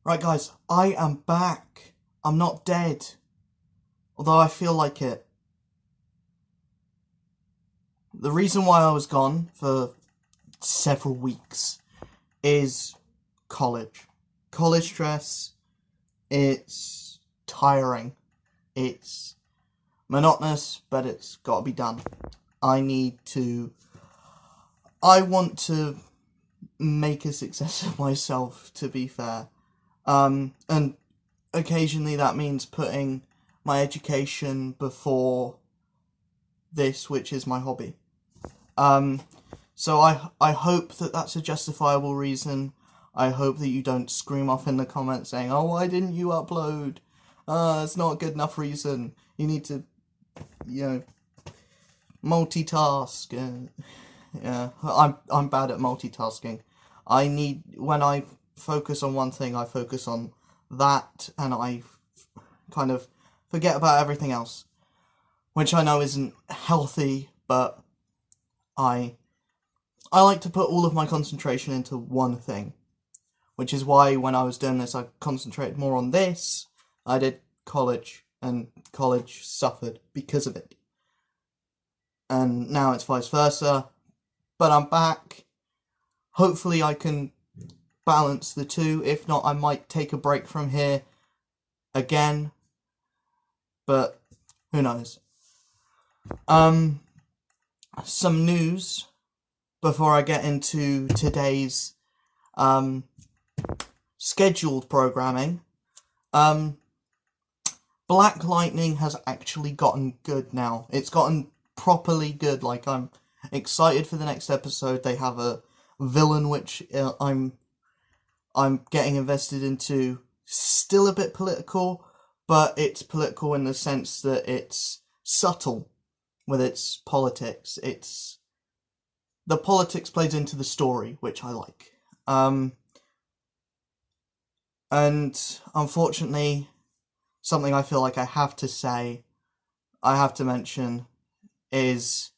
Right, guys, I am back. I'm not dead. Although I feel like it. The reason why I was gone for several weeks is college. College stress, it's tiring. It's monotonous, but it's got to be done. I want to make a success of myself, to be fair. And occasionally that means putting my education before this, which is my hobby. So I hope that that's a justifiable reason. I hope that you don't scream off in the comments saying, "Oh, why didn't you upload? It's not a good enough reason. You need to, multitask." Yeah, I'm bad at multitasking. When I focus on one thing, I focus on that, and I kind of forget about everything else, which I know isn't healthy, but I like to put all of my concentration into one thing, which is why when I was doing this, I concentrated more on this. I did college, and college suffered because of it. And now it's vice versa, but I'm back. Hopefully I can balance the two. If not, I might take a break from here again, but who knows. Some news before I get into today's scheduled programming. Black Lightning has actually gotten good now. It's gotten properly good. Like, I'm excited for the next episode. They have a villain which I'm getting invested into. Still a bit political, but it's political in the sense that it's subtle with its politics. The politics plays into the story, which I like. And unfortunately, something I feel like I have to mention, is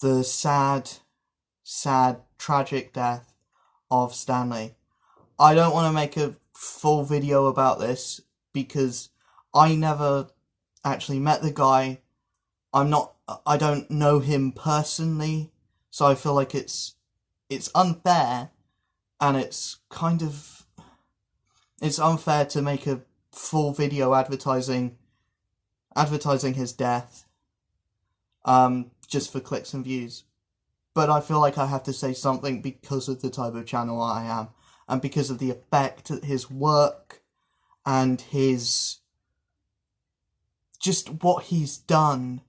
the sad, tragic death of Stan Lee. I don't want to make a full video about this because I never actually met the guy. I don't know him personally, so I feel like it's unfair, and it's unfair to make a full video advertising his death, just for clicks and views. But I feel like I have to say something because of the type of channel I am, and because of the effect that his work and just what he's done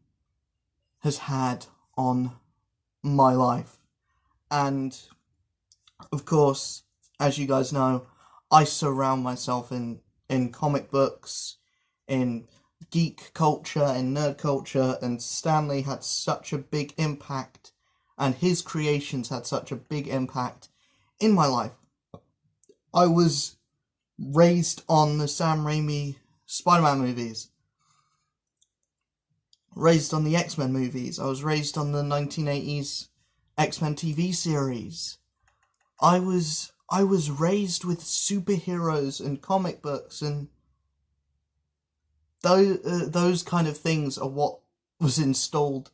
has had on my life. And of course, as you guys know, I surround myself in comic books, in geek culture, in nerd culture, and Stan Lee had such a big impact, and his creations had such a big impact in my life. I was raised on the Sam Raimi Spider-Man movies, raised on the X-Men movies. I was raised on the 1980s X-Men TV series. I was raised with superheroes and comic books, and those kind of things are what was installed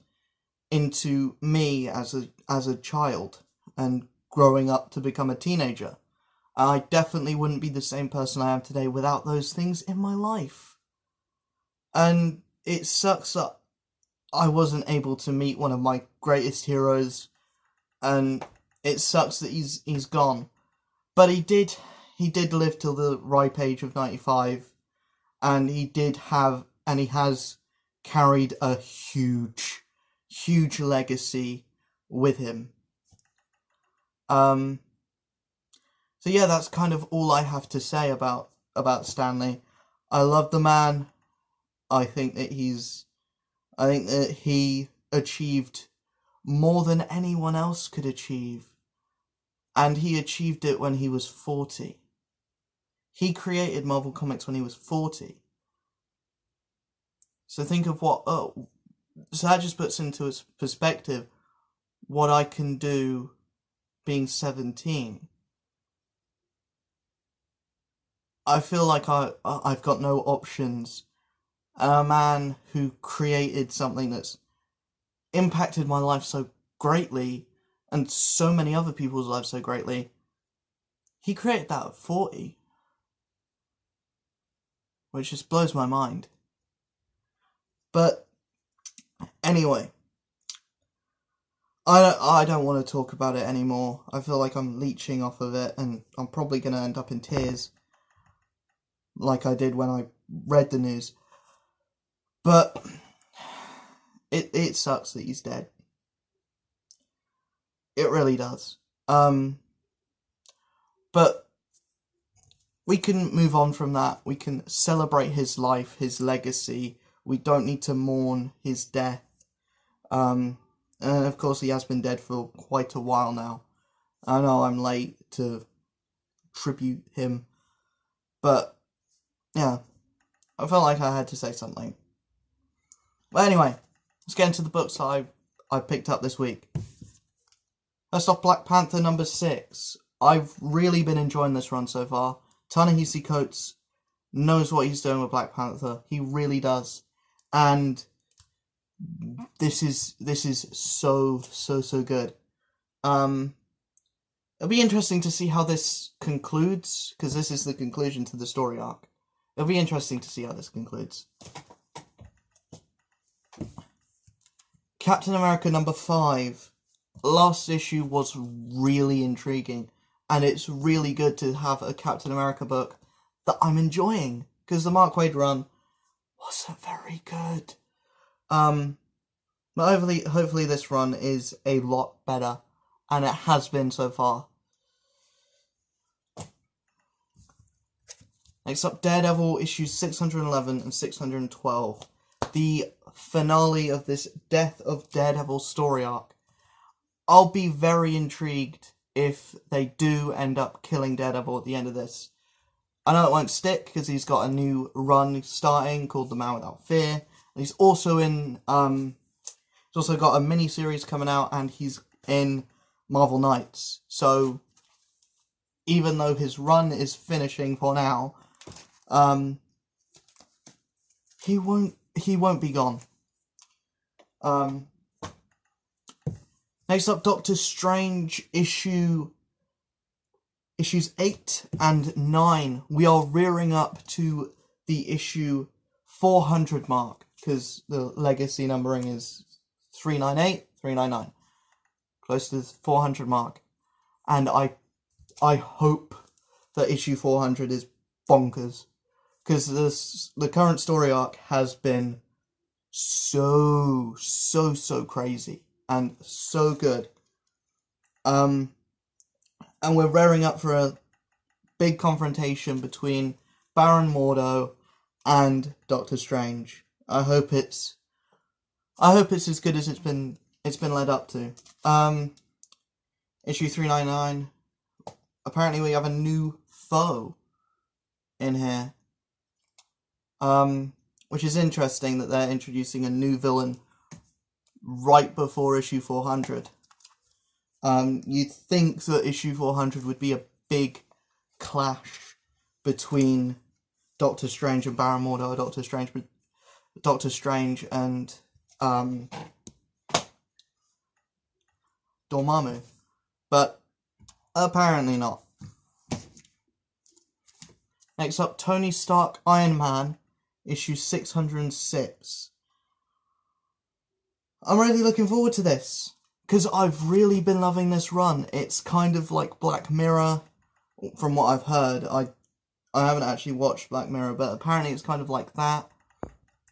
into me as a child and growing up to become a teenager. I definitely wouldn't be the same person I am today without those things in my life. And it sucks that I wasn't able to meet one of my greatest heroes, and it sucks that he's gone. But he did live till the ripe age of 95, and he has carried a huge legacy with him. So yeah, that's kind of all I have to say about Stan Lee. I love the man. I think that he achieved more than anyone else could achieve. And he achieved it when he was 40. He created Marvel Comics when he was 40. So think of so that just puts into perspective what I can do being 17. I feel like I've got no options. And a man who created something that's impacted my life so greatly, and so many other people's lives so greatly, he created that at 40. Which just blows my mind. But anyway, I don't want to talk about it anymore. I feel like I'm leeching off of it, and I'm probably going to end up in tears, like I did when I read the news. But it sucks that he's dead. It really does. But we can move on from that. We can celebrate his life, his legacy. We don't need to mourn his death. And of course, he has been dead for quite a while now. I know I'm late to tribute him, but yeah, I felt like I had to say something. But anyway, let's get into the books that I picked up this week. First off, Black Panther number 6. I've really been enjoying this run so far. Ta-Nehisi Coates knows what he's doing with Black Panther. He really does. And this is so good. It'll be interesting to see how this concludes, because this is the conclusion to the story arc. It'll be interesting to see how this concludes. Captain America number 5. Last issue was really intriguing, and it's really good to have a Captain America book that I'm enjoying, because the Mark Waid run wasn't very good. But hopefully this run is a lot better, and it has been so far. Next up, Daredevil issues 611 and 612. The finale of this Death of Daredevil story arc. I'll be very intrigued if they do end up killing Daredevil at the end of this. I know it won't stick, because he's got a new run starting called The Man Without Fear. And he's also in, he's also got a mini-series coming out, and he's in Marvel Knights. So, even though his run is finishing for now, he won't be gone. Next up, Doctor Strange issues 8 and 9. We are rearing up to the issue 400 mark, because the legacy numbering is 398, 399. Close to the 400 mark. And I hope that issue 400 is bonkers, because the current story arc has been so crazy and so good. And we're rearing up for a big confrontation between Baron Mordo and Doctor Strange. I hope it's as good as it's been led up to. Issue 399. Apparently we have a new foe in here. Which is interesting that they're introducing a new villain right before issue 400. You'd think that issue 400 would be a big clash between Doctor Strange and Baron Mordo, or Doctor Strange and Dormammu, but apparently not. Next up, Tony Stark Iron Man, issue 606. I'm really looking forward to this, because I've really been loving this run. It's kind of like Black Mirror, from what I've heard. I haven't actually watched Black Mirror, but apparently it's kind of like that.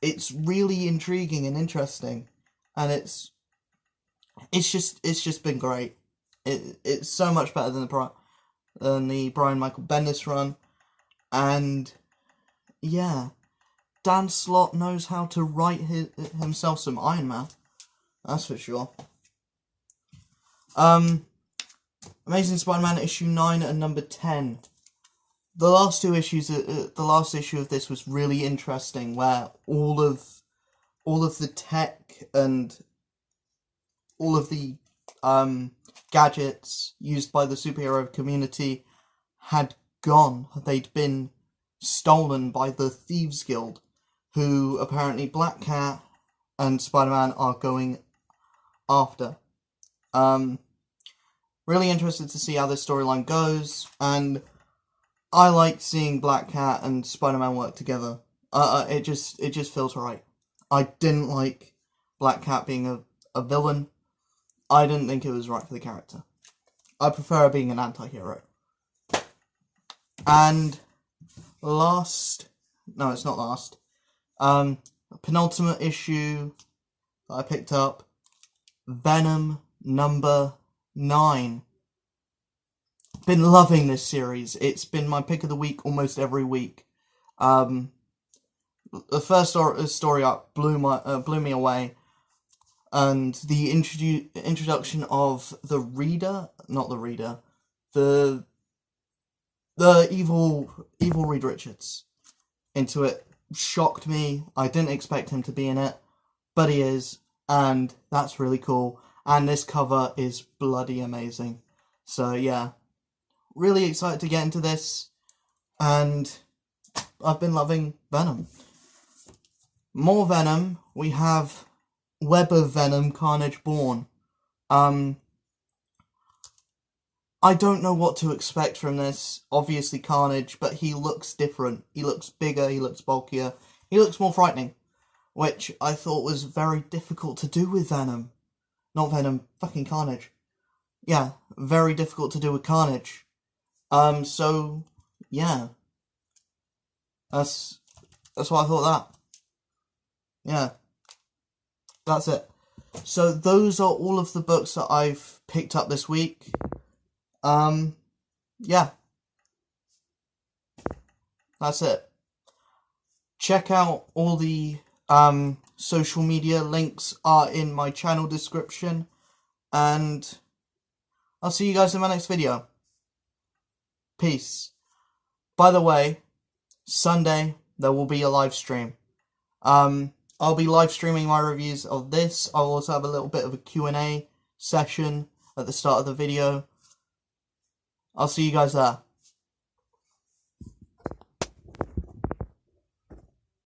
It's really intriguing and interesting, and it's just been great. It's so much better than the Brian Michael Bendis run, and yeah, Dan Slott knows how to write himself some Iron Man. That's for sure. Amazing Spider-Man issue 9 and number 10. The last two issues, the last issue of this was really interesting, where all of the tech and all of the gadgets used by the superhero community had gone. They'd been stolen by the Thieves Guild, who apparently Black Cat and Spider-Man are going after. Really interested to see how this storyline goes, and I like seeing Black Cat and Spider-Man work together. It just feels right. I didn't like Black Cat being a villain. I didn't think it was right for the character. I prefer her being an anti-hero. And last, no, it's not last. Penultimate issue that I picked up, Venom number 9. Been loving this series. It's been my pick of the week almost every week. The first story arc blew me away, and the introduction of the evil Reed Richards into it shocked me. I didn't expect him to be in it, but he is, and that's really cool. And this cover is bloody amazing. So yeah, really excited to get into this, and I've been loving Venom. More Venom, we have Web of Venom, Carnage Born. I don't know what to expect from this. Obviously Carnage, but he looks different. He looks bigger, he looks bulkier, he looks more frightening, which I thought was very difficult to do with Venom. Not Venom, fucking Carnage. Yeah, very difficult to do with Carnage. So, yeah. That's why I thought that. Yeah. That's it. So those are all of the books that I've picked up this week. Yeah. That's it. Check out all the social media links are in my channel description, and I'll see you guys in my next video. Peace. By the way, Sunday there will be a live stream. I'll be live streaming my reviews of this. I'll also have a little bit of a Q&A session at the start of the video. I'll see you guys there.